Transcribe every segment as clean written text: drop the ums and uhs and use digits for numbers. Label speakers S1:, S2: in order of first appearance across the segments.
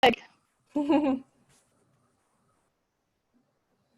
S1: All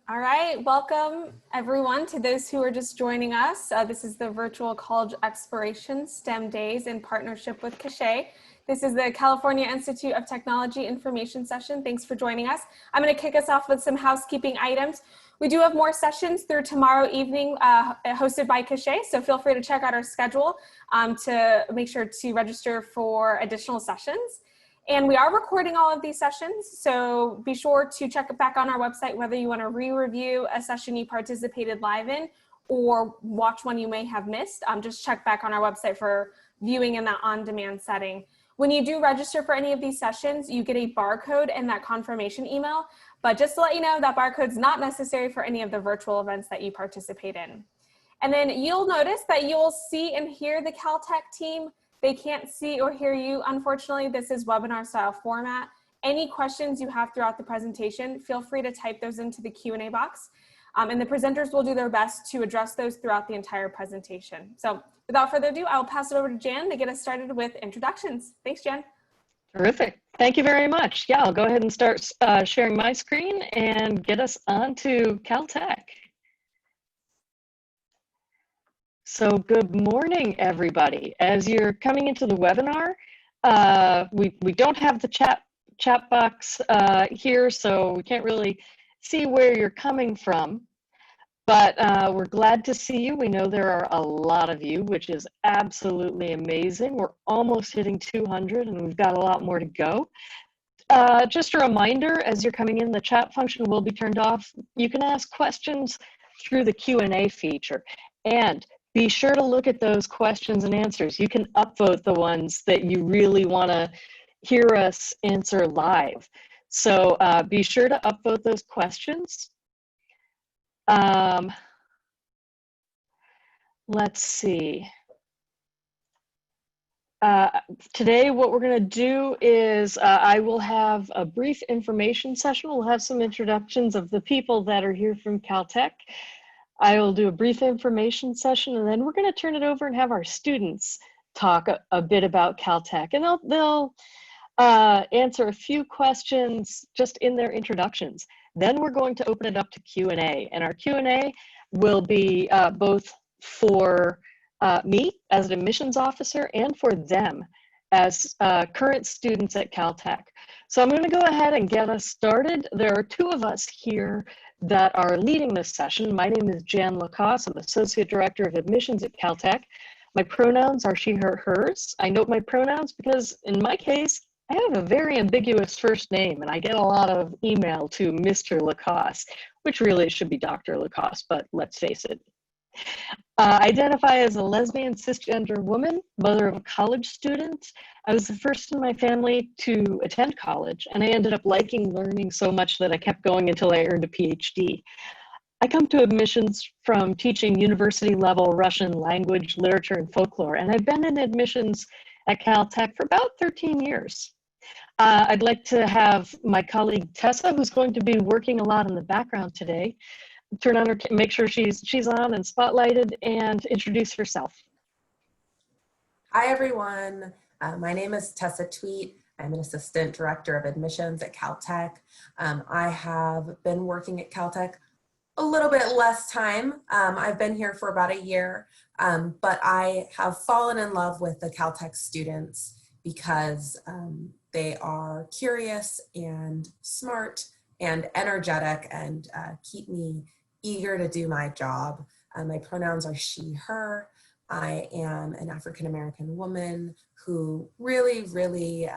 S1: right, welcome everyone to those who are just joining us. This is the virtual college exploration STEM days in partnership with Cachet. This is the California Institute of Technology information session. Thanks for joining us. I'm going to kick us off with some housekeeping items. We do have more sessions through tomorrow evening hosted by Cachet, so feel free to check out our schedule to make sure to register for additional sessions. And we are recording all of these sessions, so be sure to check it back on our website whether you want to re-review a session you participated live in or watch one you may have missed. Just check back on our website for viewing in that on-demand setting. When you do register for any of these sessions, you get a barcode in that confirmation email, but just to let you know, that barcode is not necessary for any of the virtual events that you participate in. And then you'll notice that you'll see and hear the Caltech team. They can't see or hear you. Unfortunately, this is webinar style format. Any questions you have throughout the presentation, feel free to type those into the Q&A box. And the presenters will do their best to address those throughout the entire presentation. So without further ado, I'll pass it over to Jan to get us started with introductions. Thanks, Jan.
S2: Terrific. Thank you very much. Yeah, I'll go ahead and start sharing my screen and get us onto Caltech. So good morning, everybody. As you're coming into the webinar, we don't have the chat box here, so we can't really see where you're coming from, but we're glad to see you. We know there are a lot of you, which is absolutely amazing. We're almost hitting 200 and we've got a lot more to go. Just a reminder, as you're coming in, the chat function will be turned off. You can ask questions through the Q&A feature. And be sure to look at those questions and answers. You can upvote the ones that you really want to hear us answer live. So be sure to upvote those questions. Let's see. Today, what we're going to do is I will have a brief information session. We'll have some introductions of the people that are here from Caltech. I will do a brief information session, and then we're going to turn it over and have our students talk a bit about Caltech. And they'll answer a few questions just in their introductions. Then we're going to open it up to Q&A. And our Q&A will be both for me as an admissions officer and for them as current students at Caltech. So I'm going to go ahead and get us started. There are two of us here that are leading this session. My name is Jan Lacoste. I'm Associate Director of Admissions at Caltech. My pronouns are she, her, hers. I note my pronouns because in my case, I have a very ambiguous first name and I get a lot of email to Mr. Lacoste, which really should be Dr. Lacoste, but let's face it. Identify as a lesbian cisgender woman, mother of a college student. I was the first in my family to attend college, and I ended up liking learning so much that I kept going until I earned a PhD. I come to admissions from teaching university-level Russian language, literature, and folklore, and I've been in admissions at Caltech for about 13 years. I'd like to have my colleague Tessa, who's going to be working a lot in the background today, turn on her, make sure she's on and spotlighted, and introduce herself.
S3: Hi, everyone. My name is Tessa Tweet. I'm an Assistant Director of Admissions at Caltech. I have been working at Caltech a little bit less time. I've been here for about a year, but I have fallen in love with the Caltech students because they are curious and smart and energetic and keep me eager to do my job. My pronouns are she, her. I am an African-American woman who really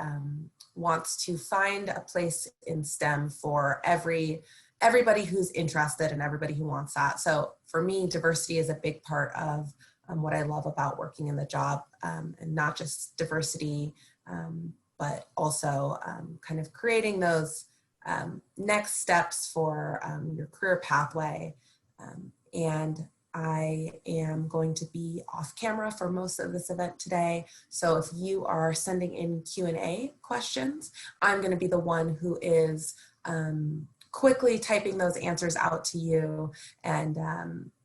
S3: wants to find a place in STEM for everybody who's interested and everybody who wants that. So for me, diversity is a big part of what I love about working in the job, and not just diversity, but also kind of creating those next steps for your career pathway. And I am going to be off camera for most of this event today. So if you are sending in Q&A questions, I'm going to be the one who is quickly typing those answers out to you and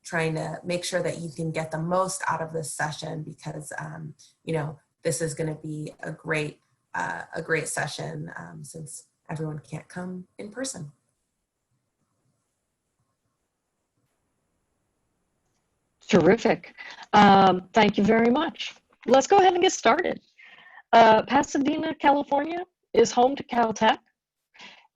S3: trying to make sure that you can get the most out of this session, because you know, this is going to be a great session, since everyone can't come in person.
S2: Terrific. Thank you very much. Let's go ahead and get started. Pasadena, California is home to Caltech,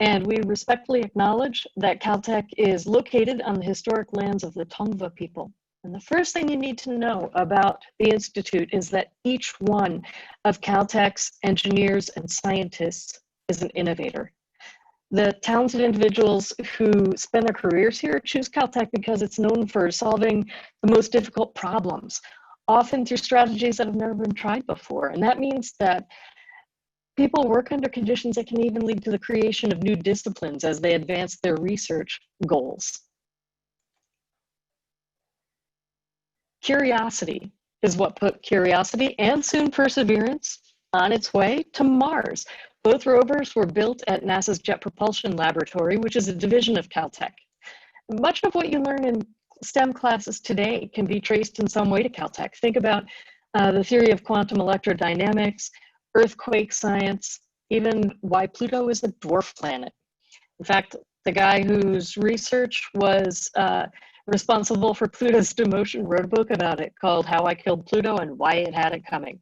S2: and we respectfully acknowledge that Caltech is located on the historic lands of the Tongva people. And the first thing you need to know about the Institute is that each one of Caltech's engineers and scientists is an innovator. The talented individuals who spend their careers here choose Caltech because it's known for solving the most difficult problems, often through strategies that have never been tried before. And that means that people work under conditions that can even lead to the creation of new disciplines as they advance their research goals. Curiosity is what put Curiosity and soon Perseverance on its way to Mars. Both rovers were built at NASA's Jet Propulsion Laboratory, which is a division of Caltech. Much of what you learn in STEM classes today can be traced in some way to Caltech. Think about the theory of quantum electrodynamics, earthquake science, even why Pluto is a dwarf planet. In fact, the guy whose research was responsible for Pluto's demotion wrote a book about it called How I Killed Pluto and Why It Had It Coming.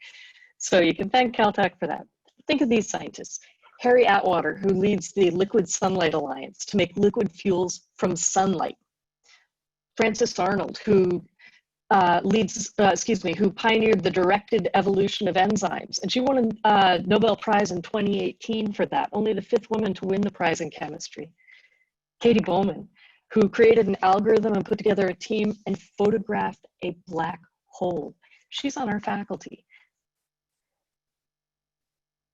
S2: So you can thank Caltech for that. Think of these scientists. Harry Atwater, who leads the Liquid Sunlight Alliance to make liquid fuels from sunlight. Frances Arnold, who who pioneered the directed evolution of enzymes. And she won a Nobel Prize in 2018 for that, only the 5th woman to win the prize in chemistry. Katie Bowman, who created an algorithm and put together a team and photographed a black hole. She's on our faculty.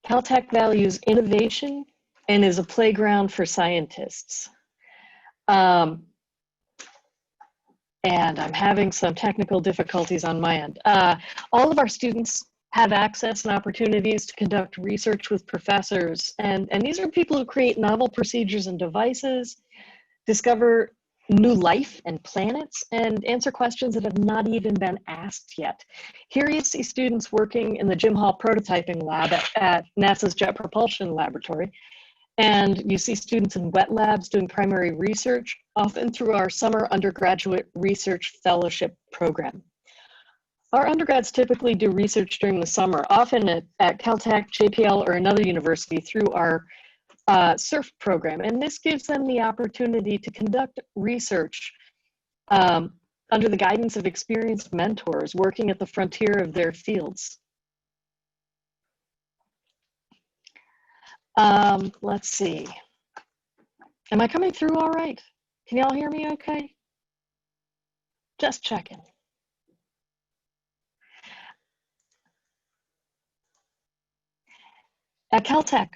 S2: Caltech values innovation and is a playground for scientists. And I'm having some technical difficulties on my end. All of our students have access and opportunities to conduct research with professors. And these are people who create novel procedures and devices, discover new life and planets, and answer questions that have not even been asked yet. Here you see students working in the Jim Hall prototyping lab at NASA's Jet Propulsion Laboratory. And you see students in wet labs doing primary research, often through our summer undergraduate research fellowship program. Our undergrads typically do research during the summer, often at Caltech, JPL, or another university through our SURF program. And this gives them the opportunity to conduct research under the guidance of experienced mentors working at the frontier of their fields. Let's see. Am I coming through all right? Can y'all hear me okay? Just checking. At Caltech,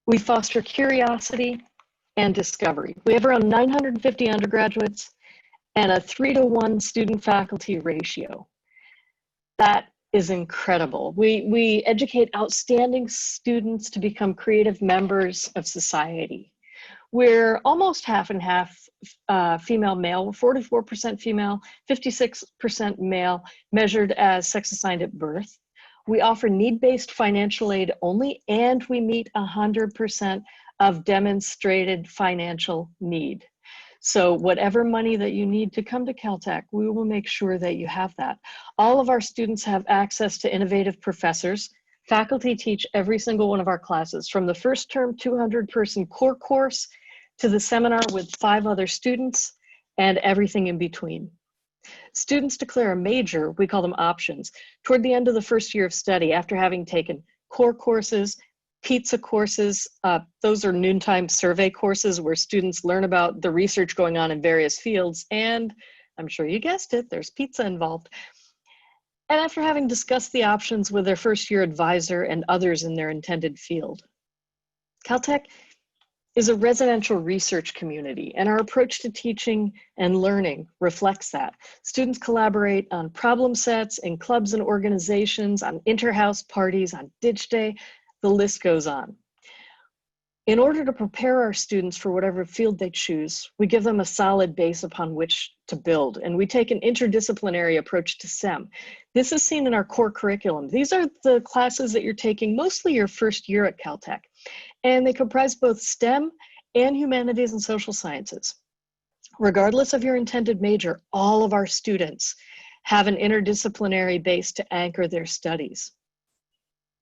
S2: we foster curiosity and discovery. We have around 950 undergraduates and a 3-to-1 student-faculty ratio. That is incredible. We educate outstanding students to become creative members of society. We're almost half and half female male, 44% female, 56% male, measured as sex assigned at birth. We offer need-based financial aid only, and we meet 100% of demonstrated financial need. So whatever money that you need to come to Caltech, we will make sure that you have that. All of our students have access to innovative professors. Faculty teach every single one of our classes, from the first term 200-person core course to the seminar with 5 other students and everything in between. Students declare a major, we call them options, toward the end of the first year of study after having taken core courses, pizza courses. Those are noontime survey courses where students learn about the research going on in various fields, and I'm sure you guessed it, there's pizza involved. And after having discussed the options with their first year advisor and others in their intended field. Caltech is a residential research community, and our approach to teaching and learning reflects that. Students collaborate on problem sets in clubs and organizations, on inter-house parties, on Ditch Day, the list goes on. In order to prepare our students for whatever field they choose, we give them a solid base upon which to build, and we take an interdisciplinary approach to STEM. This is seen in our core curriculum. These are the classes that you're taking mostly your first year at Caltech. and they comprise both STEM and humanities and social sciences. Regardless of your intended major, all of our students have an interdisciplinary base to anchor their studies.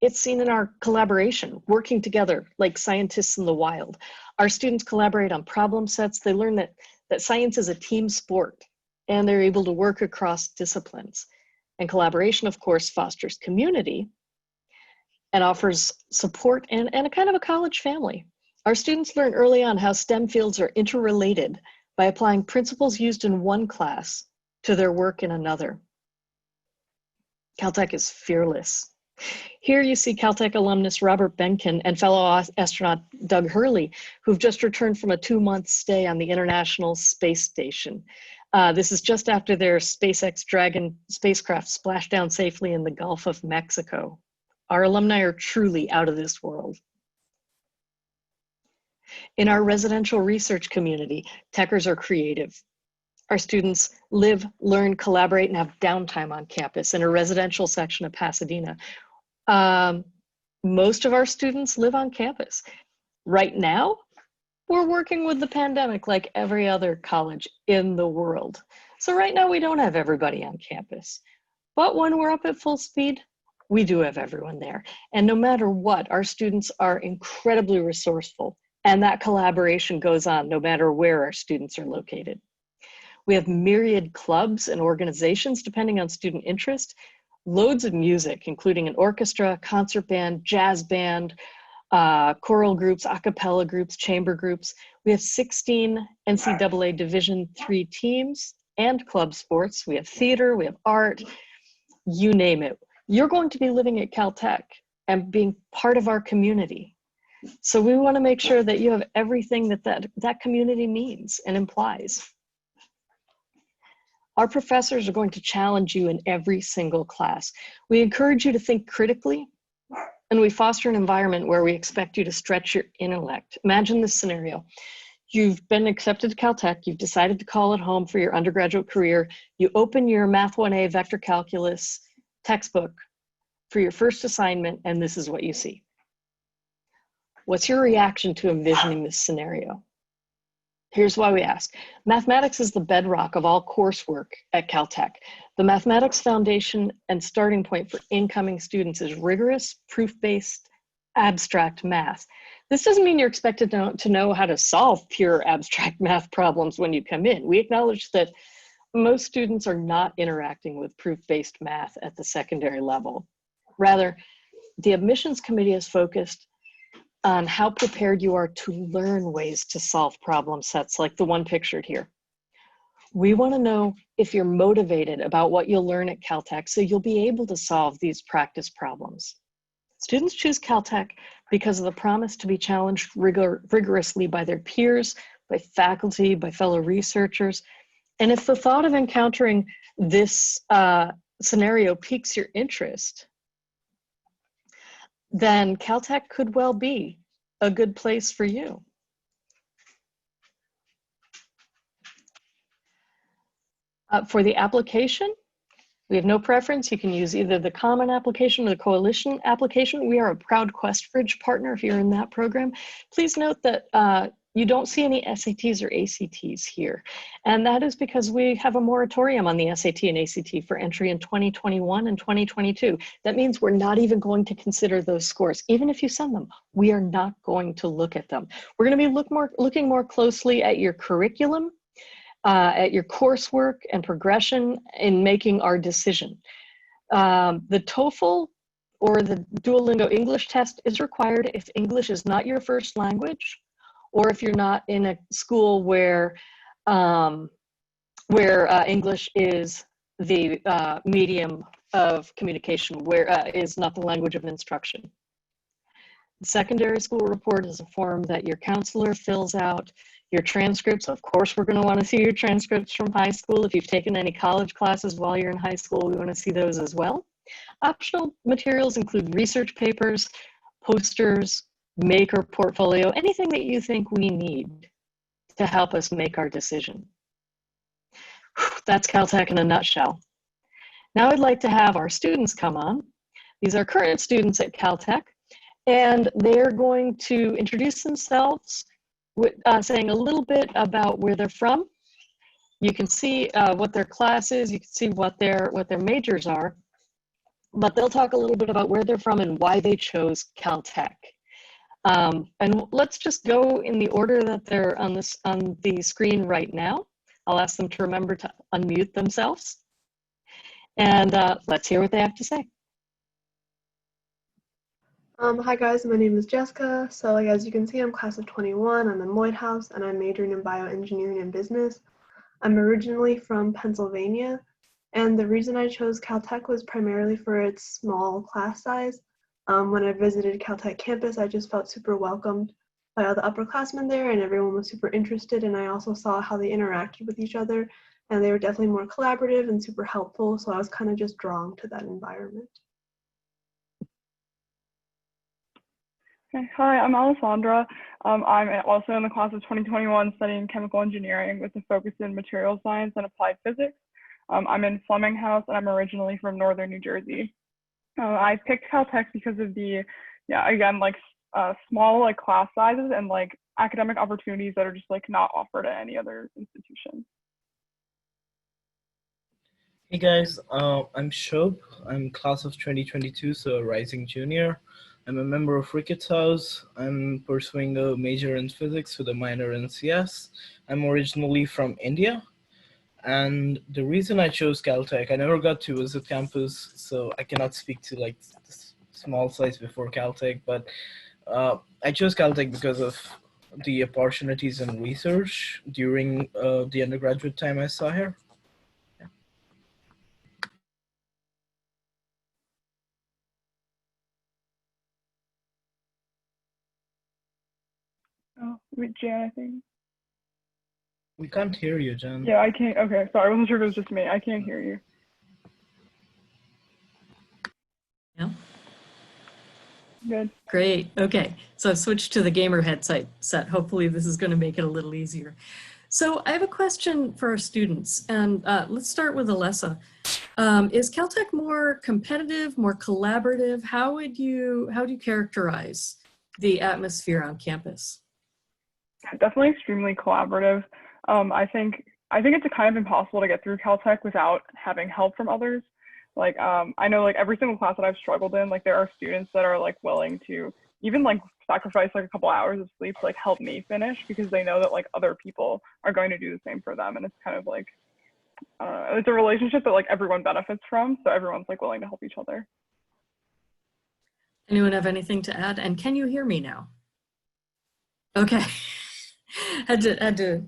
S2: It's seen in our collaboration, working together like scientists in the wild. Our students collaborate on problem sets. They learn that science is a team sport, and they're able to work across disciplines. And collaboration, of course, fosters community and offers support and a kind of a college family. Our students learn early on how STEM fields are interrelated by applying principles used in one class to their work in another. Caltech is fearless. Here you see Caltech alumnus Robert Benkin and fellow astronaut Doug Hurley, who've just returned from a 2-month stay on the International Space Station. This is just after their SpaceX Dragon spacecraft splashed down safely in the Gulf of Mexico. Our alumni are truly out of this world. In our residential research community, techers are creative. Our students live, learn, collaborate, and have downtime on campus in a residential section of Pasadena. Most of our students live on campus. Right now, we're working with the pandemic like every other college in the world. So right now we don't have everybody on campus. But when we're up at full speed, we do have everyone there. And no matter what, our students are incredibly resourceful, and that collaboration goes on no matter where our students are located. We have myriad clubs and organizations depending on student interest, loads of music, including an orchestra, concert band, jazz band, choral groups, a cappella groups, chamber groups. We have 16 NCAA Division III teams and club sports. We have theater, we have art, you name it. You're going to be living at Caltech and being part of our community. So we want to make sure that you have everything that community means and implies. Our professors are going to challenge you in every single class. We encourage you to think critically, and we foster an environment where we expect you to stretch your intellect. Imagine this scenario. You've been accepted to Caltech, you've decided to call it home for your undergraduate career, you open your Math 1A vector calculus textbook for your first assignment, and this is what you see. What's your reaction to envisioning this scenario? Here's why we ask. Mathematics is the bedrock of all coursework at Caltech. The mathematics foundation and starting point for incoming students is rigorous, proof-based, abstract math. This doesn't mean you're expected to know how to solve pure abstract math problems when you come in. We acknowledge that most students are not interacting with proof-based math at the secondary level. Rather, the admissions committee is focused on how prepared you are to learn ways to solve problem sets like the one pictured here. We want to know if you're motivated about what you'll learn at Caltech so you'll be able to solve these practice problems. Students choose Caltech because of the promise to be challenged rigorously by their peers, by faculty, by fellow researchers. And if the thought of encountering this scenario piques your interest, then Caltech could well be a good place for you. For the application, we have no preference. You can use either the common application or the coalition application. We are a proud QuestBridge partner if you're in that program. Please note that you don't see any SATs or ACTs here. And that is because we have a moratorium on the SAT and ACT for entry in 2021 and 2022. That means we're not even going to consider those scores. Even if you send them, we are not going to look at them. We're going to be looking more closely at your curriculum, at your coursework and progression in making our decision. The TOEFL or the Duolingo English test is required if English is not your first language, or if you're not in a school where English is the medium of communication, where is not the language of instruction. The secondary school report is a form that your counselor fills out. Your transcripts, of course, we're going to want to see your transcripts from high school. If you've taken any college classes while you're in high school, we want to see those as well. Optional materials include research papers, posters, maker portfolio, anything that you think we need to help us make our decision. That's Caltech in a nutshell. Now I'd like to have our students come on. These are current students at Caltech, And they're going to introduce themselves with saying a little bit about where they're from. You can see what their class is, you can see what their majors are, but they'll talk a little bit about where they're from and why they chose Caltech. And let's just go in the order that they're on the screen right now. I'll ask them to remember to unmute themselves. And let's hear what they have to say.
S4: Hi guys, my name is Jessica. So as you can see, I'm class of 21. I'm in Lloyd House and I'm majoring in bioengineering and business. I'm originally from Pennsylvania, and the reason I chose Caltech was primarily for its small class size. When I visited Caltech campus, I just felt super welcomed by all the upperclassmen there, and everyone was super interested, and I also saw how they interacted with each other, and they were definitely more collaborative and super helpful, so I was kind of just drawn to that environment.
S5: Okay. Hi, I'm Alessandra. I'm also in the class of 2021 studying chemical engineering with a focus in material science and applied physics. I'm in Fleming House and I'm originally from northern New Jersey. I picked Caltech because of the, small like class sizes and like academic opportunities that are just like not offered at any other institution.
S6: Hey guys, I'm Shob. I'm class of 2022, so a rising junior. I'm a member of Ricketts House. I'm pursuing a major in physics with a minor in CS. I'm originally from India. And the reason I chose Caltech, I never got to visit campus, so I cannot speak to like the small size before Caltech, but I chose Caltech because of the opportunities in research during the undergraduate time I saw here.
S5: Oh, wait, Jan, I think.
S6: We can't hear you, Jan.
S5: Yeah, I can't. Okay, sorry, I wasn't sure if it was just me. I can't hear you.
S7: Yeah.
S5: Good.
S7: Great. Okay. So I've switched to the gamer headset. Hopefully this is going to make it a little easier. So I have a question for our students, and let's start with Alessa. Is Caltech more competitive, more collaborative? How do you characterize the atmosphere on campus?
S5: Definitely extremely collaborative. I think it's kind of impossible to get through Caltech without having help from others. Like, I know like every single class that I've struggled in, like there are students that are like willing to even like sacrifice like a couple hours of sleep to like help me finish because they know that like other people are going to do the same for them. And it's kind of like, it's a relationship that like everyone benefits from. So everyone's like willing to help each other.
S7: Anyone have anything to add? And can you hear me now? Okay. had to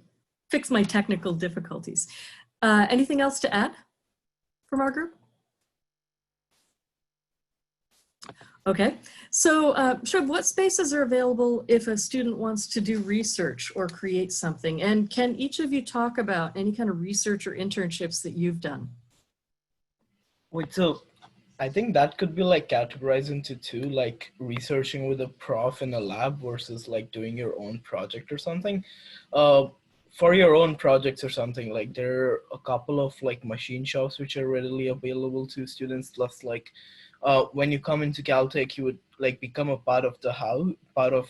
S7: fix my technical difficulties. Anything else to add from our group? Okay, so Shob, what spaces are available if a student wants to do research or create something? And can each of you talk about any kind of research or internships that you've done?
S6: Wait, so I think that could be like categorized into two, like researching with a prof in a lab versus like doing your own project or something. For your own projects or something, like there are a couple of like machine shops which are readily available to students. Plus, like when you come into Caltech, you would like become a part of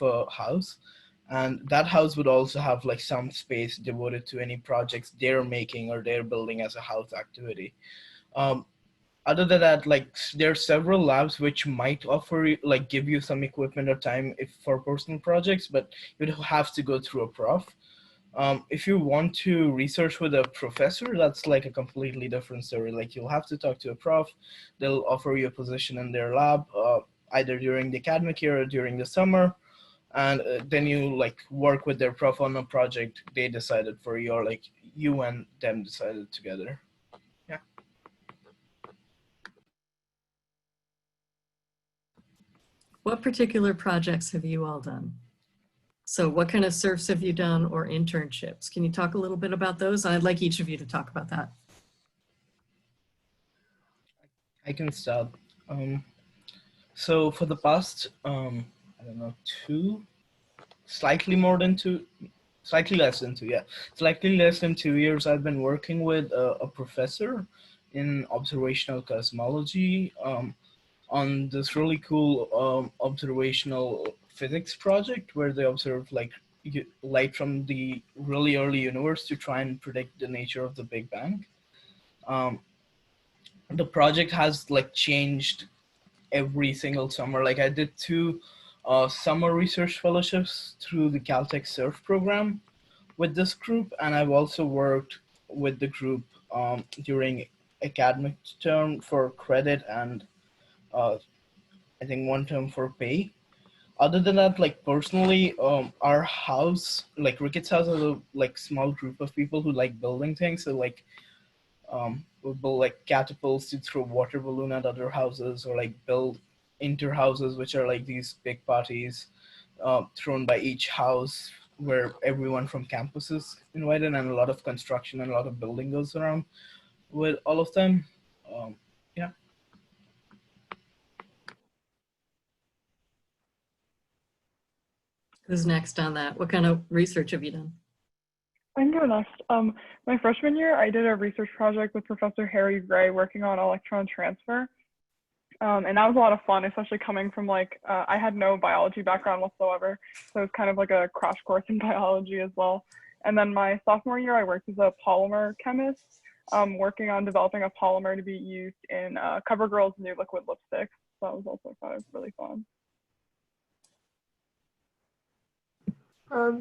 S6: a house, and that house would also have like some space devoted to any projects they're making or they're building as a house activity. Other than that, like there are several labs which might offer like give you some equipment or time for personal projects, but you'd have to go through a prof. If you want to research with a professor, that's like a completely different story. Like you'll have to talk to a prof, they'll offer you a position in their lab, either during the academic year or during the summer. And then you like work with their prof on a project they decided for you, or like you and them decided together. Yeah.
S7: What particular projects have you all done? So what kind of SERFs have you done or internships? Can you talk a little bit about those? I'd like each of you to talk about that.
S6: I can start. So for the past, I don't know, slightly less than 2 years, I've been working with a professor in observational cosmology on this really cool observational physics project where they observed like light from the really early universe to try and predict the nature of the Big Bang. The project has like changed every single summer. Like I did 2 summer research fellowships through the Caltech SURF program with this group, and I've also worked with the group during academic term for credit and I think 1 term for pay. Other than that, like personally, our house, like Ricketts House, is a like small group of people who like building things. So like we build like catapults to throw water balloon at other houses, or like build inter houses, which are like these big parties thrown by each house where everyone from campus is invited, and a lot of construction and a lot of building goes around with all of them. Yeah.
S7: Who's next on that? What kind of research have you done?
S5: I can go next. My freshman year, I did a research project with Professor Harry Gray working on electron transfer. And that was a lot of fun, especially coming from like, I had no biology background whatsoever. So it was kind of like a crash course in biology as well. And then my sophomore year, I worked as a polymer chemist, working on developing a polymer to be used in CoverGirl's new liquid lipstick. So that was also kind of really fun.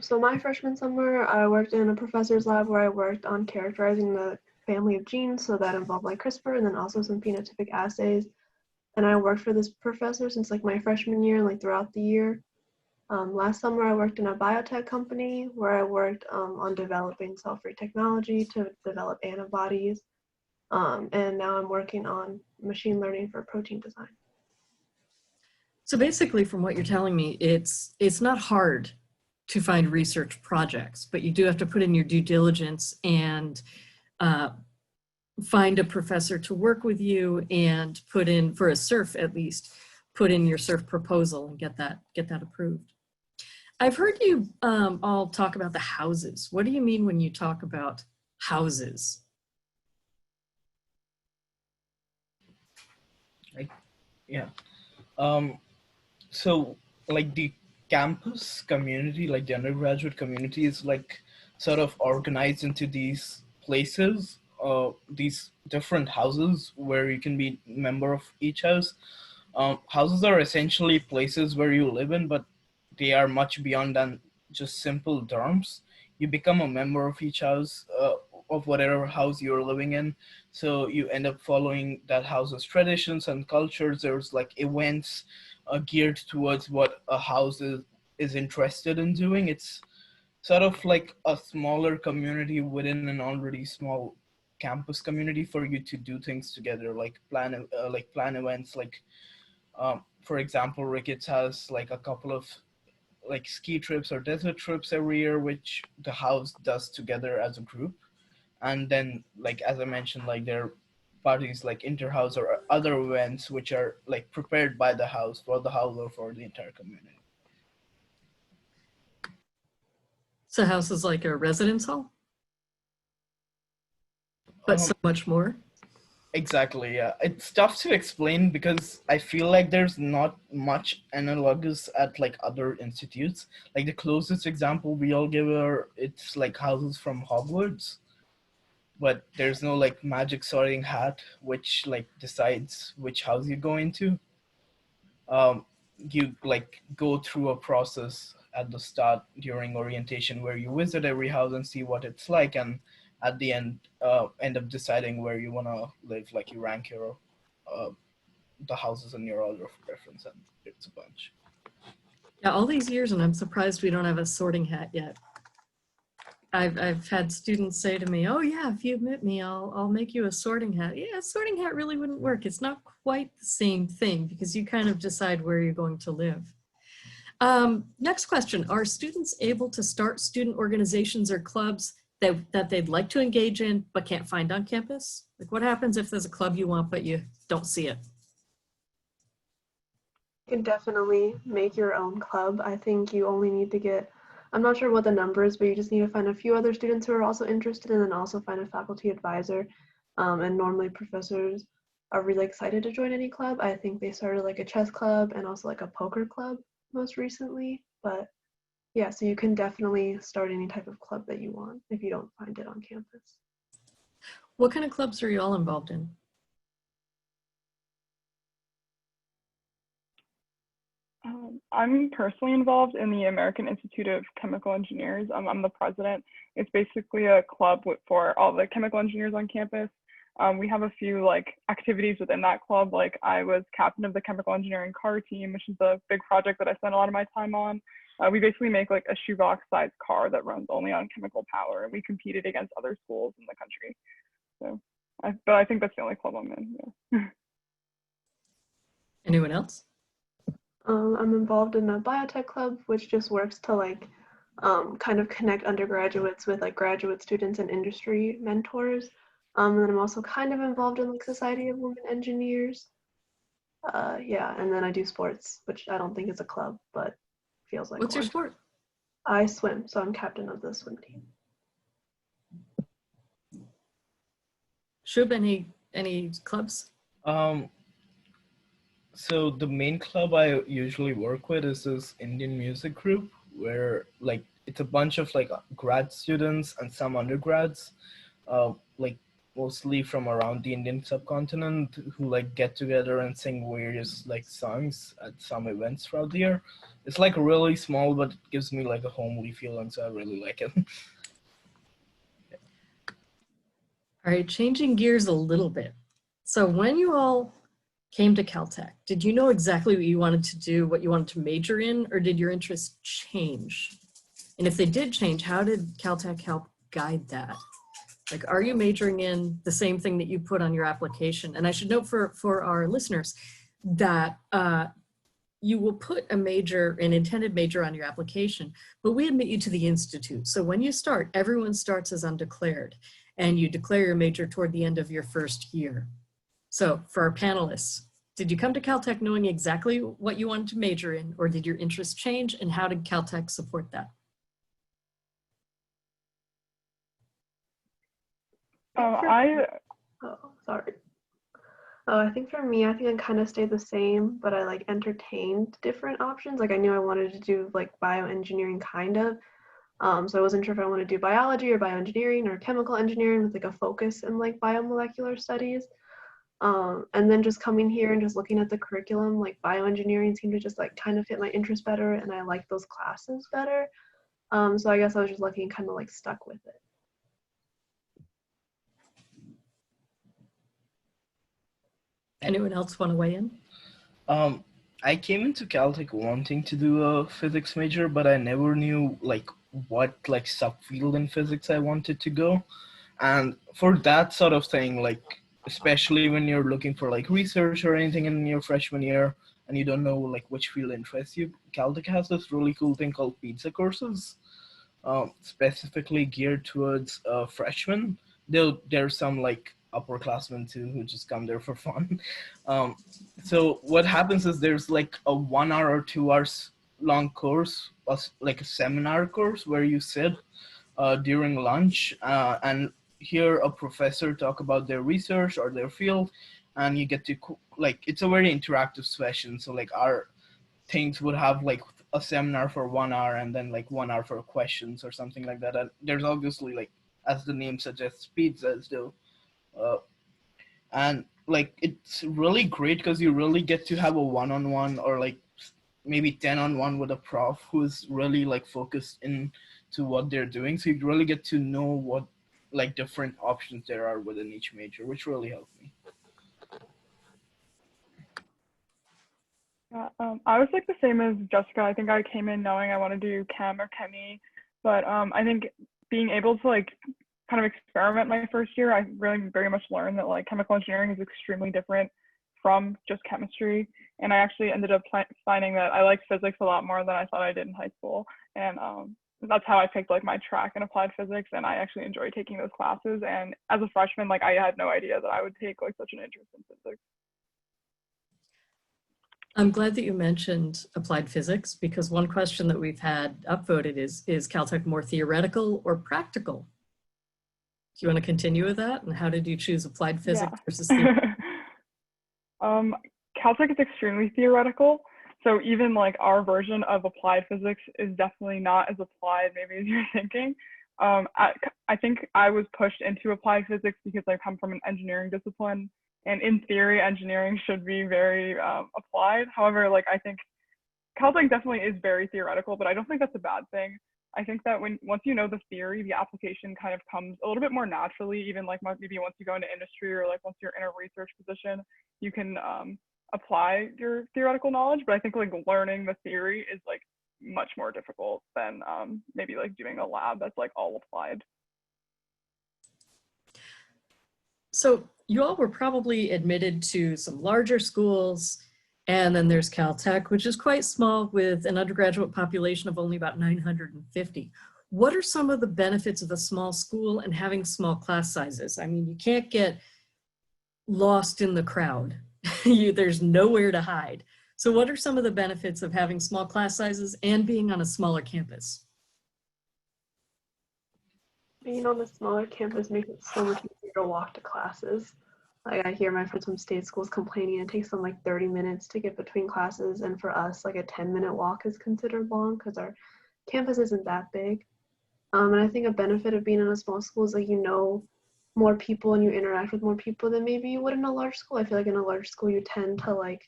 S4: So my freshman summer, I worked in a professor's lab where I worked on characterizing the family of genes. So that involved like CRISPR and then also some phenotypic assays. And I worked for this professor since like my freshman year and like throughout the year. Last summer, I worked in a biotech company where I worked on developing cell-free technology to develop antibodies. And now I'm working on machine learning for protein design.
S7: So basically, from what you're telling me, it's not hard to find research projects, but you do have to put in your due diligence and find a professor to work with you and put in, for a SURF at least, put in your SURF proposal and get that approved. I've heard you all talk about the houses. What do you mean when you talk about houses?
S6: Yeah. So like the campus community, like the undergraduate community, is like sort of organized into these places, these different houses where you can be member of each house. Houses are essentially places where you live in, but they are much beyond than just simple dorms. You become a member of each house, of whatever house you're living in. So you end up following that house's traditions and cultures. There's like events geared towards what a house is interested in doing. It's sort of like a smaller community within an already small campus community for you to do things together, like plan events. Like for example, Ricketts has like a couple of like ski trips or desert trips every year, which the house does together as a group. And then, like as I mentioned, like there are parties like interhouse or other events which are like prepared by the house for the house or for the entire community.
S7: So house is like a residence hall, but so much more.
S6: Exactly, yeah. It's tough to explain because I feel like there's not much analogous at like other institutes. Like the closest example we all give are, it's like houses from Hogwarts, but there's no like magic sorting hat which like decides which house you go into. You like go through a process at the start during orientation where you visit every house and see what it's like, and at the end up deciding where you want to live. Like you rank your the houses in your order of preference, and it's a bunch.
S7: Yeah, all these years, and I'm surprised we don't have a sorting hat yet. I've had students say to me, "Oh yeah, if you admit me, I'll make you a sorting hat." Yeah, a sorting hat really wouldn't work. It's not quite the same thing because you kind of decide where you're going to live. Next question: are students able to start student organizations or clubs that they'd like to engage in but can't find on campus? Like, what happens if there's a club you want but you don't see it?
S4: You can definitely make your own club. I think you only need to get, I'm not sure what the number is, but you just need to find a few other students who are also interested and then also find a faculty advisor. And normally professors are really excited to join any club. I think they started like a chess club and also like a poker club most recently. But yeah, so you can definitely start any type of club that you want if you don't find it on campus.
S7: What kind of clubs are you all involved in?
S5: I'm personally involved in the American Institute of Chemical Engineers. I'm the president. It's basically a club for all the chemical engineers on campus. We have a few like activities within that club. Like I was captain of the chemical engineering car team, which is a big project that I spent a lot of my time on. We basically make like a shoebox sized car that runs only on chemical power, and we competed against other schools in the country. So, but I think that's the only club I'm in. Yeah.
S7: Anyone else?
S4: I'm involved in a biotech club, which just works to like kind of connect undergraduates with like graduate students and industry mentors. And then I'm also kind of involved in like Society of Women Engineers. Yeah, and then I do sports, which I don't think is a club, but feels like
S7: What's
S4: one.
S7: your sport?
S4: I swim, so I'm captain of the swim team.
S7: Shub, any clubs?
S6: So the main club I usually work with is this Indian music group where like it's a bunch of like grad students and some undergrads, like mostly from around the Indian subcontinent who like get together and sing various like songs at some events throughout the year. It's like really small, but it gives me like a homely feeling, so I really like it.
S7: All right, changing gears a little bit. So when you all came to Caltech, did you know exactly what you wanted to do, what you wanted to major in, or did your interests change? And if they did change, how did Caltech help guide that? Like, are you majoring in the same thing that you put on your application? And I should note for our listeners that you will put a major, an intended major on your application, but we admit you to the institute. So when you start, everyone starts as undeclared, and you declare your major toward the end of your first year. So for our panelists, did you come to Caltech knowing exactly what you wanted to major in, or did your interests change, and how did Caltech support that?
S4: I think for me, I think I kind of stayed the same, but I like entertained different options. Like I knew I wanted to do like bioengineering kind of. So I wasn't sure if I wanted to do biology or bioengineering or chemical engineering with like a focus in like biomolecular studies. And then just coming here and just looking at the curriculum, like bioengineering seemed to just like kind of fit my interest better, and I liked those classes better. So I guess I was just lucky and kind of like stuck with it.
S7: Anyone else want to weigh in?
S6: I came into Caltech wanting to do a physics major, but I never knew like what like subfield in physics I wanted to go. And for that sort of thing, like especially when you're looking for like research or anything in your freshman year and you don't know like which field interests you, Caltech has this really cool thing called pizza courses, specifically geared towards freshmen. Though there's some like upperclassmen too who just come there for fun. So what happens is there's like a 1 hour or 2 hours long course, like a seminar course where you sit during lunch and hear a professor talk about their research or their field, and you get to like, it's a very interactive session. So like our things would have like a seminar for 1 hour and then like 1 hour for questions or something like that. And there's obviously like, as the name suggests, pizzas though. And like it's really great because you really get to have a one-on-one or like maybe 10-on-1 with a prof who's really like focused into what they're doing. So you really get to know what like different options there are within each major, which really helped me.
S5: I was like the same as Jessica. I think I came in knowing I wanted to do chem or chemie, but I think being able to like kind of experiment my first year, I really very much learned that like chemical engineering is extremely different from just chemistry. And I actually ended up finding that I liked physics a lot more than I thought I did in high school. And that's how I picked like my track in applied physics, and I actually enjoy taking those classes. And as a freshman, like I had no idea that I would take like such an interest in physics.
S7: I'm glad that you mentioned applied physics, because one question that we've had upvoted is Caltech more theoretical or practical? Do you want to continue with that? And how did you choose applied physics versus theory?
S5: Caltech is extremely theoretical. So even like our version of applied physics is definitely not as applied maybe as you're thinking. I think I was pushed into applied physics because I come from an engineering discipline, and in theory, engineering should be very applied. However, like I think Caltech definitely is very theoretical, but I don't think that's a bad thing. I think that once you know the theory, the application kind of comes a little bit more naturally. Even like maybe once you go into industry or like once you're in a research position, you can apply your theoretical knowledge. But I think like learning the theory is like much more difficult than maybe like doing a lab that's like all applied.
S7: So you all were probably admitted to some larger schools, and then there's Caltech, which is quite small with an undergraduate population of only about 950. What are some of the benefits of a small school and having small class sizes? I mean, you can't get lost in the crowd. There's nowhere to hide. So what are some of the benefits of having small class sizes and being on a smaller campus?
S4: Being on a smaller campus makes it so much easier to walk to classes. Like I hear my friends from state schools complaining it takes them like 30 minutes to get between classes, and for us like a 10-minute walk is considered long because our campus isn't that big. And I think a benefit of being in a small school is like you know more people and you interact with more people than maybe you would in a large school. I feel like in a large school you tend to like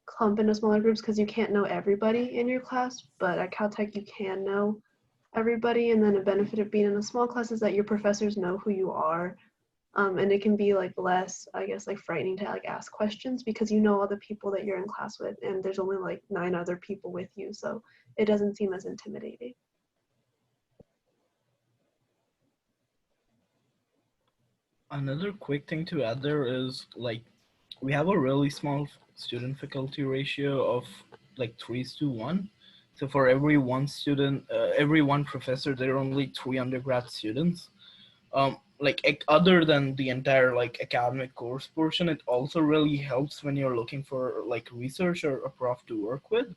S4: clump into smaller groups because you can't know everybody in your class, but at Caltech you can know everybody. And then a benefit of being in a small class is that your professors know who you are, and it can be like less, I guess, like frightening to like ask questions because you know all the people that you're in class with, and there's only like 9 other people with you, so it doesn't seem as intimidating.
S6: Another quick thing to add there is like we have a really small student faculty ratio of like 3:1. So for every one student, every one professor, there are only 3 undergrad students. Like other than the entire like academic course portion, it also really helps when you're looking for like research or a prof to work with.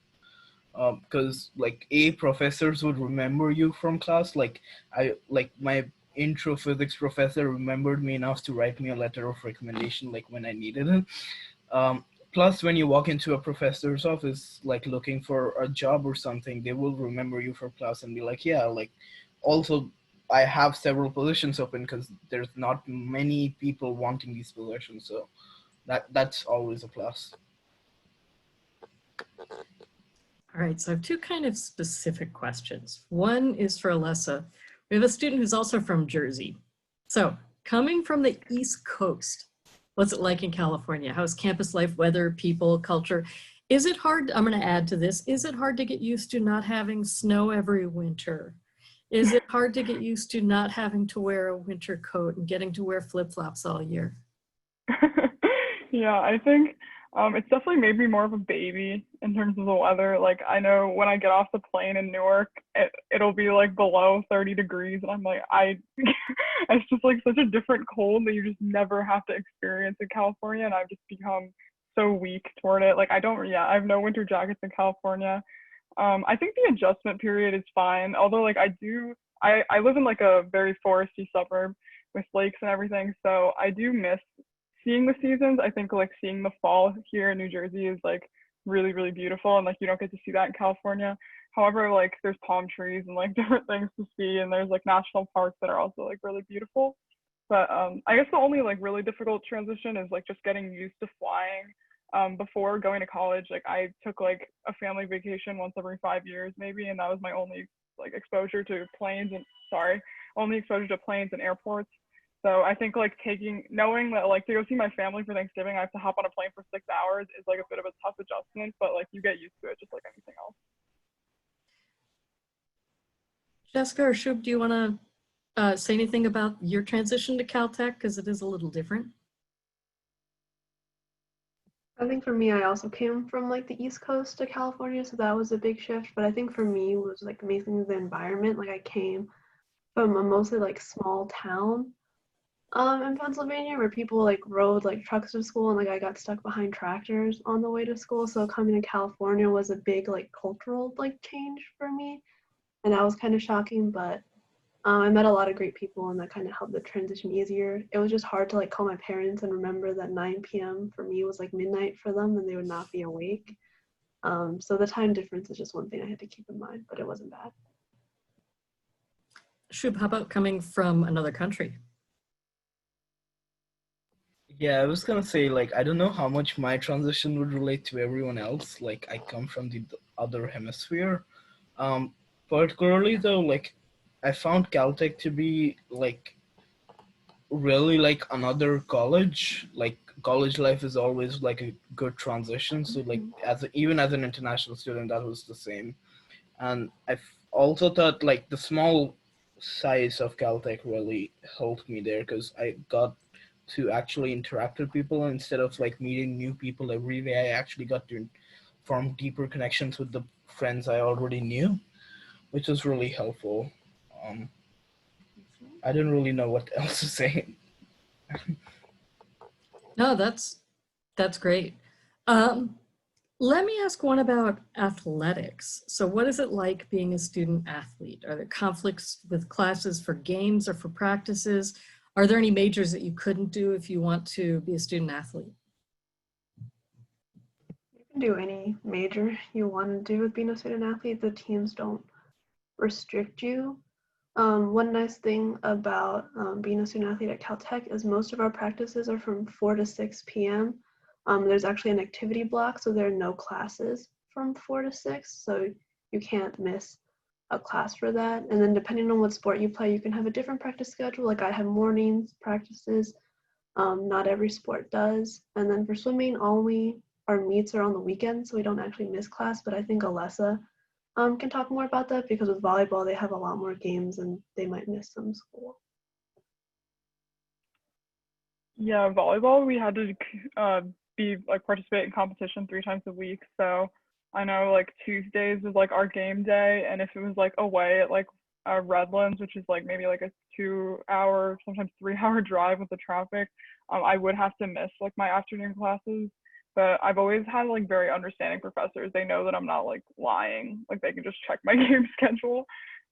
S6: Because like professors would remember you from class. Like my intro physics professor remembered me enough to write me a letter of recommendation like when I needed it. Plus, when you walk into a professor's office, like looking for a job or something, they will remember you from class and be like, yeah, like also I have several positions open because there's not many people wanting these positions. So that's always a plus.
S7: All right, so I have 2 kind of specific questions. One is for Alessa. We have a student who's also from Jersey. So coming from the East Coast, what's it like in California? How's campus life, weather, people, culture? Is it hard, I'm gonna add to this, is it hard to get used to not having snow every winter? Is it hard to get used to not having to wear a winter coat and getting to wear flip-flops all year?
S5: Yeah, I think it's definitely made me more of a baby in terms of the weather. Like I know when I get off the plane in Newark, it'll be like below 30 degrees, and I'm like, it's just like such a different cold that you just never have to experience in California, and I've just become so weak toward it. Like I have no winter jackets in California. I think the adjustment period is fine, although like I live in like a very foresty suburb with lakes and everything, so I do miss seeing the seasons. I think like seeing the fall here in New Jersey is like really, really beautiful, and like you don't get to see that in California. However, like there's palm trees and like different things to see, and there's like national parks that are also like really beautiful. But I guess the only like really difficult transition is like just getting used to flying. Before going to college, like I took like a family vacation once every 5 years maybe, and that was my only like exposure to planes and airports. So I think like knowing that like to go see my family for Thanksgiving, I have to hop on a plane for 6 hours is like a bit of a tough adjustment, but like you get used to it just like anything else.
S7: Jessica or Shub, do you want to say anything about your transition to Caltech? Because it is a little different.
S4: I think for me, I also came from like the East Coast to California, so that was a big shift. But I think for me it was like amazing the environment. Like I came from a mostly like small town in Pennsylvania where people like rode like trucks to school, and like I got stuck behind tractors on the way to school. So coming to California was a big like cultural like change for me, and that was kind of shocking. But I met a lot of great people, and that kind of helped the transition easier. It was just hard to like call my parents and remember that 9 p.m. for me was like midnight for them, and they would not be awake. So the time difference is just one thing I had to keep in mind, but it wasn't bad.
S7: Shub, how about coming from another country?
S6: Yeah, I was gonna say, like, I don't know how much my transition would relate to everyone else. Like, I come from the other hemisphere. Particularly though, like, I found Caltech to be like really like another college. Like, college life is always like a good transition. So like, even as an international student, that was the same. And also thought like the small size of Caltech really helped me there because I got to actually interact with people instead of like meeting new people every day. I actually got to form deeper connections with the friends I already knew, which was really helpful. Um, I didn't really know what else to say.
S7: No, that's great. Let me ask one about athletics. So what is it like being a student athlete? Are there conflicts with classes for games or for practices? Are there any majors that you couldn't do if you want to be a student athlete?
S4: You can do any major you want to do with being a student athlete. The teams don't restrict you. One nice thing about being a student athlete at Caltech is most of our practices are from 4 to 6 p.m. There's actually an activity block, so there are no classes from 4 to 6, so you can't miss a class for that. And then depending on what sport you play, you can have a different practice schedule. Like I have mornings practices, not every sport does. And then for swimming, only our meets are on the weekends, so we don't actually miss class, but I think Alessa can talk more about that because with volleyball, they have a lot more games and they might miss some school.
S5: Yeah, volleyball, we had to participate in competition 3 times a week. So I know like Tuesdays was like our game day, and if it was like away at like Redlands, which is like maybe like a 2-hour, sometimes 3-hour drive with the traffic, I would have to miss like my afternoon classes. But I've always had like very understanding professors. They know that I'm not like lying. Like they can just check my game schedule.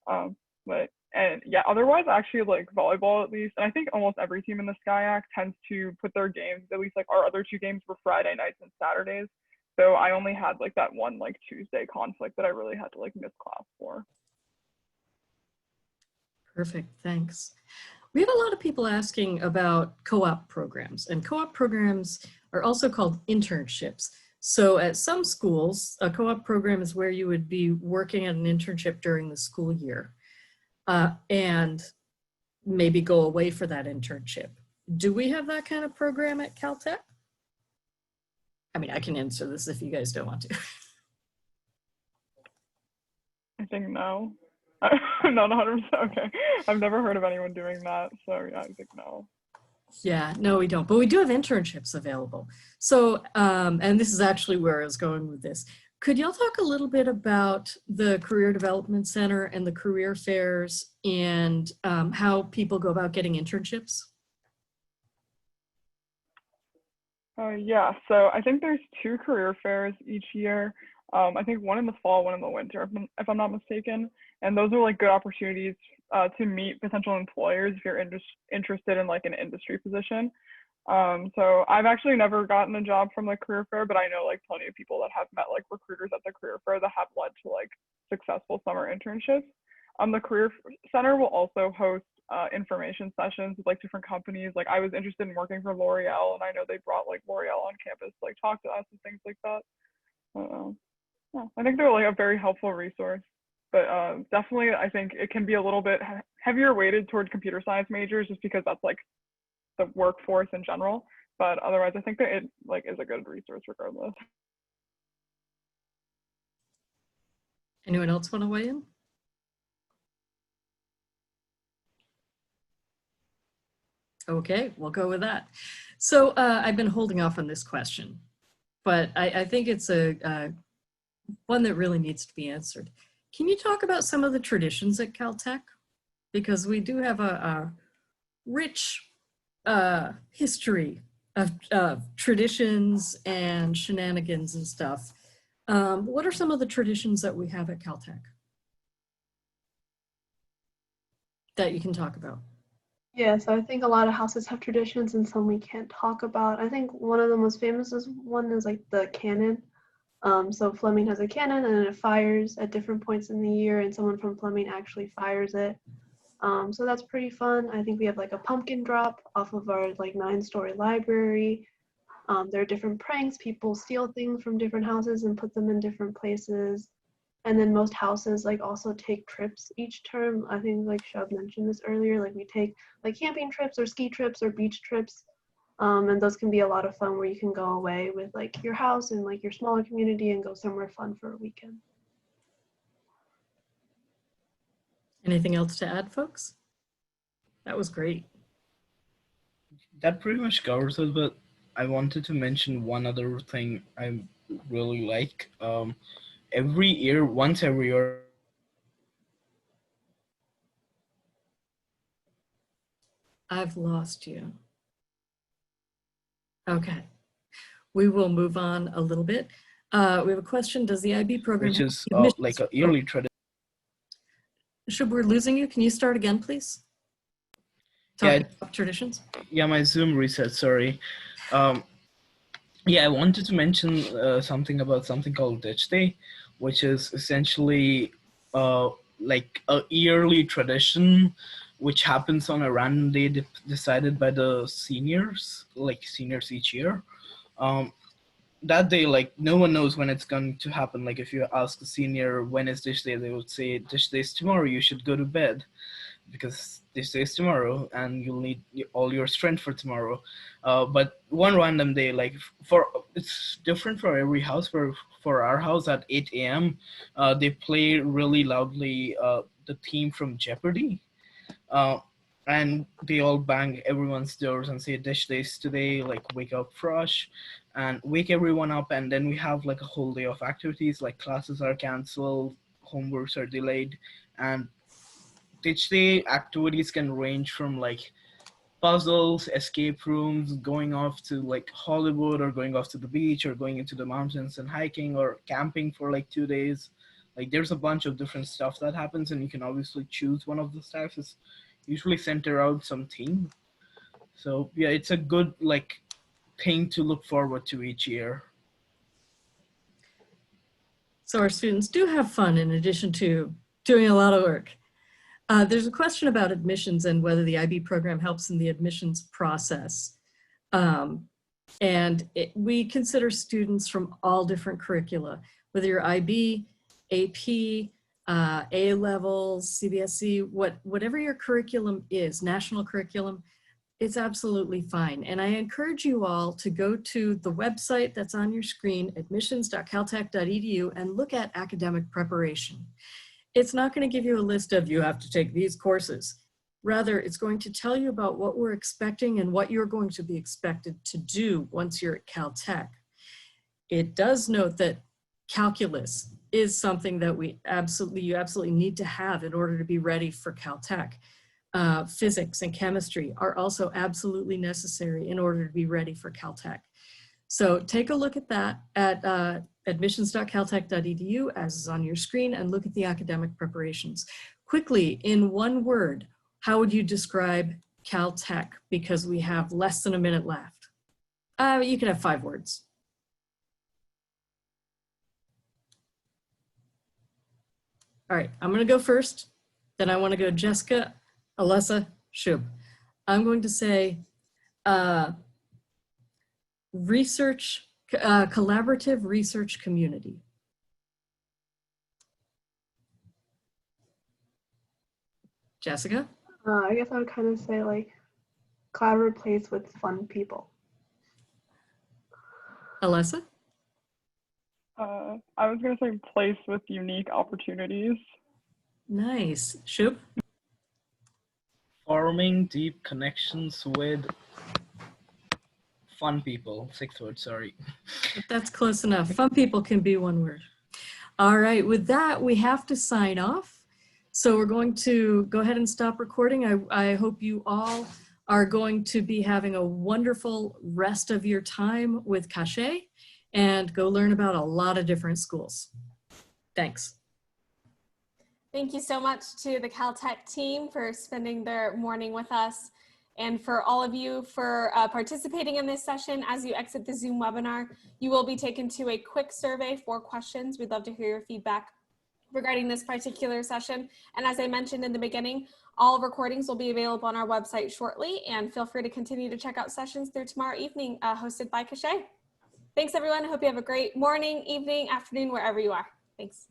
S5: And yeah, otherwise actually like volleyball at least, and I think almost every team in the SCIAC tends to put their games, at least like our other 2 games were Friday nights and Saturdays. So I only had like that one like Tuesday conflict that I really had to like miss class for.
S7: Perfect, thanks. We have a lot of people asking about co-op programs, and co-op programs are also called internships. So at some schools, a co-op program is where you would be working at an internship during the school year and maybe go away for that internship. Do we have that kind of program at Caltech? I mean, I can answer this if you guys don't want to.
S5: I think no. I'm not 100% okay. I've never heard of anyone doing that, so yeah, I think no.
S7: Yeah, no, we don't, but we do have internships available. So, and this is actually where I was going with this. Could y'all talk a little bit about the Career Development Center and the career fairs and how people go about getting internships?
S5: Yeah, so I think there's 2 career fairs each year. I think one in the fall, one in the winter, if I'm not mistaken. And those are like good opportunities to meet potential employers if you're interested in like an industry position. So I've actually never gotten a job from the career fair, but I know like plenty of people that have met like recruiters at the career fair that have led to like successful summer internships. The career center will also host information sessions with like different companies. Like I was interested in working for L'Oreal, and I know they brought like L'Oreal on campus to like talk to us and things like that. Yeah, I think they're like a very helpful resource, but definitely I think it can be a little bit heavier weighted toward computer science majors just because that's like the workforce in general. But otherwise, I think that it like is a good resource regardless.
S7: Anyone else want to weigh in? Okay, we'll go with that. So I've been holding off on this question, but I think it's a one that really needs to be answered. Can you talk about some of the traditions at Caltech? Because we do have a rich history of traditions and shenanigans and stuff. What are some of the traditions that we have at Caltech? that you can talk about?
S4: Yeah, so I think a lot of houses have traditions and some we can't talk about. I think one of the most famous one is like the cannon. So Fleming has a cannon and it fires at different points in the year, and someone from Fleming actually fires it. So that's pretty fun. I think we have like a pumpkin drop off of our like 9-story library. There are different pranks. People steal things from different houses and put them in different places. And then most houses like also take trips each term. I think like Shub mentioned this earlier, like we take like camping trips or ski trips or beach trips. And those can be a lot of fun where you can go away with like your house and like your smaller community and go somewhere fun for a weekend.
S7: Anything else to add, folks? That was great.
S6: That pretty much covers it, but I wanted to mention one other thing I really like. Every year, once every year,
S7: I've lost you. Okay, we will move on a little bit. We have a question. Does the IB program
S6: which
S7: have
S6: is
S7: admissions?
S6: like a yearly tradition.
S7: Shub, we're losing you. Can you start again, please?
S6: Yeah,
S7: Talking about traditions.
S6: yeah, my Zoom reset, sorry. Yeah, I wanted to mention something about something called Ditch Day, which is essentially like a yearly tradition which happens on a random day decided by the seniors, like seniors each year. That day, like, no one knows when it's going to happen. Like, if you ask a senior when is Dish Day, they would say Dish Day is tomorrow, you should go to bed because Dish Day is tomorrow and you'll need all your strength for tomorrow. But one random day, like, it's different for every house. For our house at 8 a.m., they play really loudly the theme from Jeopardy. And they all bang everyone's doors and say Dish Days today, like wake up fresh, and wake everyone up. And then we have like a whole day of activities, like classes are canceled, homeworks are delayed, and Ditch Day activities can range from like puzzles, escape rooms, going off to like Hollywood, or going off to the beach, or going into the mountains and hiking, or camping for like 2 days. Like, there's a bunch of different stuff that happens, and you can obviously choose one of the types. It's usually center out some theme. So yeah, it's a good like thing to look forward to each year.
S7: So our students do have fun in addition to doing a lot of work. There's a question about admissions and whether the IB program helps in the admissions process. We consider students from all different curricula, whether you're IB, AP, A-levels, CBSE, whatever your curriculum is, national curriculum, it's absolutely fine. And I encourage you all to go to the website that's on your screen, admissions.caltech.edu, and look at academic preparation. It's not going to give you a list of you have to take these courses. Rather, it's going to tell you about what we're expecting and what you're going to be expected to do once you're at Caltech. It does note that calculus is something that you absolutely need to have in order to be ready for Caltech. Physics and chemistry are also absolutely necessary in order to be ready for Caltech. So take a look at that at admissions.caltech.edu, as is on your screen, and look at the academic preparations. Quickly, in one word, how would you describe Caltech? Because we have less than a minute left. You can have 5 words. All right, I'm gonna go first. Then I wanna go Jessica, Alessa, Shub. I'm going to say collaborative research community. Jessica?
S4: I guess I would kind of say like collaborative place with fun people.
S7: Alessa?
S5: I was gonna say place with unique opportunities.
S7: Nice. Shub?
S6: Forming deep connections with fun people. 6th word, sorry.
S7: That's close enough. Fun people can be 1 word. All right, with that, we have to sign off. So we're going to go ahead and stop recording. I hope you all are going to be having a wonderful rest of your time with Cachet and go learn about a lot of different schools. Thanks.
S1: Thank you so much to the Caltech team for spending their morning with us, and for all of you for participating in this session. As you exit the Zoom webinar, you will be taken to a quick survey for questions. We'd love to hear your feedback regarding this particular session. And as I mentioned in the beginning, all recordings will be available on our website shortly, and feel free to continue to check out sessions through tomorrow evening hosted by Cachet. Thanks everyone. I hope you have a great morning, evening, afternoon, wherever you are. Thanks.